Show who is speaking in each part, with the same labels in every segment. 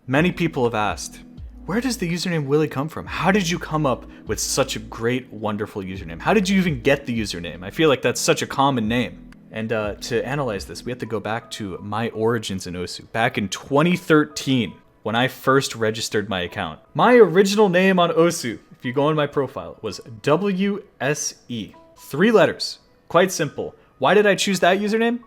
Speaker 1: Many people have asked, where does the username Willy come from? How did you come up with such a great, wonderful username? How did you even get the username? I feel like that's such a common name. And to analyze this, we have to go back to my origins in Osu. Back in 2013, when I first registered my account. My original name on Osu, if you go on my profile, was WSE. 3 letters. Quite simple. Why did I choose that username?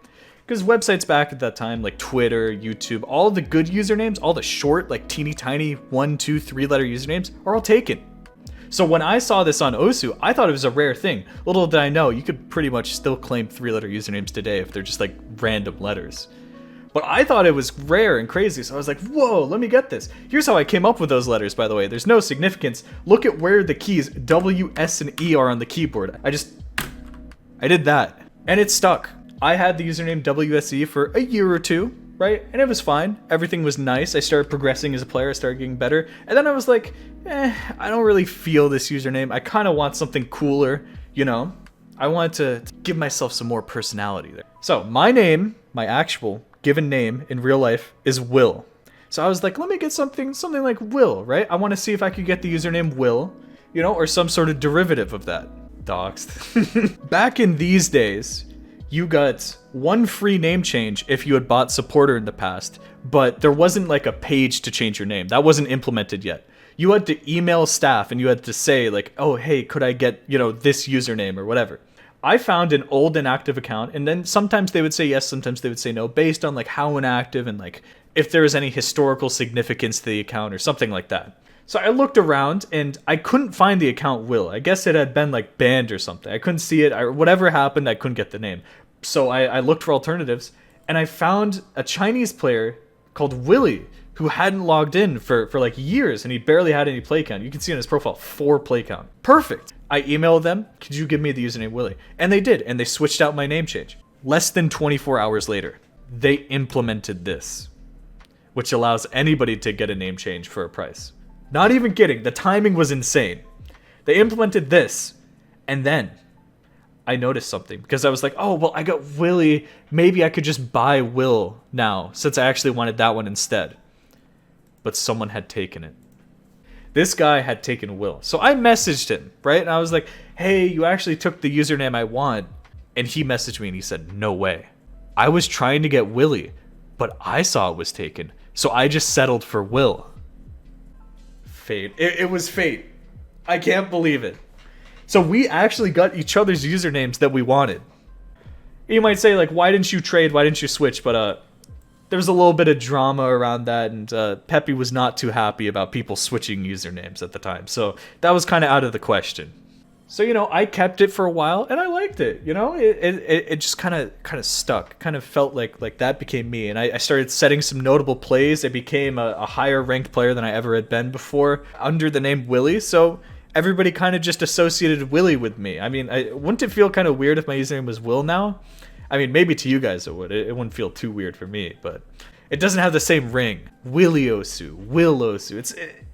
Speaker 1: Because websites back at that time, like Twitter, YouTube, all the good usernames, all the short, like teeny tiny 1, 2, 3 letter usernames are all taken. So when I saw this on Osu, I thought it was a rare thing. Little did I know, you could pretty much still claim 3-letter usernames today if they're just like random letters. But I thought it was rare and crazy, so I was like, whoa, let me get this. Here's how I came up with those letters, by the way. There's no significance. Look at where the keys W, S, and E are on the keyboard. I did that, and it stuck. I had the username WSE for a year or 2, right? And it was fine. Everything was nice. I started progressing as a player. I started getting better. And then I was like, I don't really feel this username. I kind of want something cooler, you know? I wanted to give myself some more personality there. So my name, my actual given name in real life is Will. So I was like, let me get something like Will, right? I want to see if I could get the username Will, you know, or some sort of derivative of that. Doxed. Back in these days, you got 1 free name change if you had bought Supporter in the past, but there wasn't like a page to change your name. That wasn't implemented yet. You had to email staff and you had to say like, oh, hey, could I get, you know, this username or whatever. I found an old inactive account, and then sometimes they would say yes, sometimes they would say no, based on like how inactive and like if there was any historical significance to the account or something like that. So I looked around and I couldn't find the account Will. I guess it had been like banned or something. I couldn't see it. Whatever happened, I couldn't get the name. So I looked for alternatives, and I found a Chinese player called Willy who hadn't logged in for like years, and he barely had any play count. You can see on his profile 4 play count. Perfect. I emailed them, could you give me the username Willy? And they did, and they switched out my name change. Less than 24 hours later, they implemented this, which allows anybody to get a name change for a price. Not even kidding, the timing was insane. They implemented this, and then I noticed something, because I was like, oh, well, I got Willy, maybe I could just buy Will now, since I actually wanted that one instead. But someone had taken it. This guy had taken Will. So I messaged him, right? And I was like, hey, you actually took the username I want. And he messaged me and he said, no way. I was trying to get Willy, but I saw it was taken. So I just settled for Will. Fate. It was fate. I can't believe it. So we actually got each other's usernames that we wanted. You might say, like, why didn't you trade? Why didn't you switch? But there was a little bit of drama around that, and Peppy was not too happy about people switching usernames at the time. So that was kind of out of the question. So, you know, I kept it for a while, and I liked it. You know, it just kind of stuck. Kind of felt like that became me, and I started setting some notable plays. I became a higher ranked player than I ever had been before under the name Willy. So everybody kind of just associated Willy with me. I mean, wouldn't it feel kind of weird if my username was Will now? I mean, maybe to you guys it would. It wouldn't feel too weird for me, but it doesn't have the same ring. willyosu, willyosu.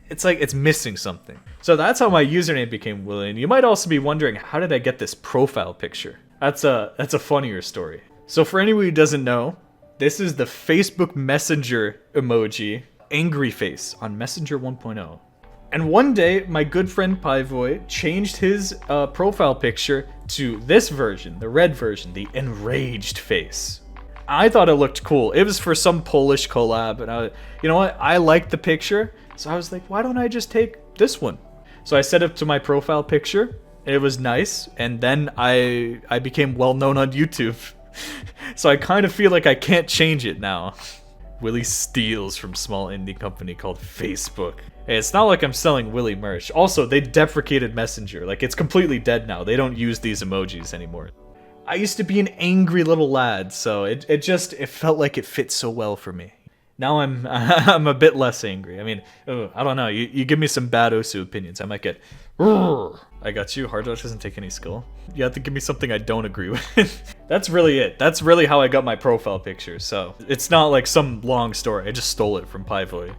Speaker 1: It's like it's missing something. So that's how my username became Willy. And you might also be wondering, how did I get this profile picture? That's a funnier story. So for anyone who doesn't know, this is the Facebook Messenger emoji, angry face on Messenger 1.0. And one day, my good friend Pivoy changed his profile picture to this version, the red version, the enraged face. I thought it looked cool. It was for some Polish collab, and you know what? I liked the picture, so I was like, why don't I just take this one? So I set it to my profile picture. It was nice, and then I became well known on YouTube. So I kind of feel like I can't change it now. Willy steals from small indie company called Facebook. Hey, it's not like I'm selling Willy merch. Also, they deprecated Messenger. Like, it's completely dead now. They don't use these emojis anymore. I used to be an angry little lad, so it felt like it fit so well for me. Now I'm a bit less angry. I mean, I don't know. You give me some bad Osu opinions, I might get, I got you. Hard Dodge doesn't take any skill. You have to give me something I don't agree with. That's really it. That's really how I got my profile picture. So it's not like some long story. I just stole it from Pivoy.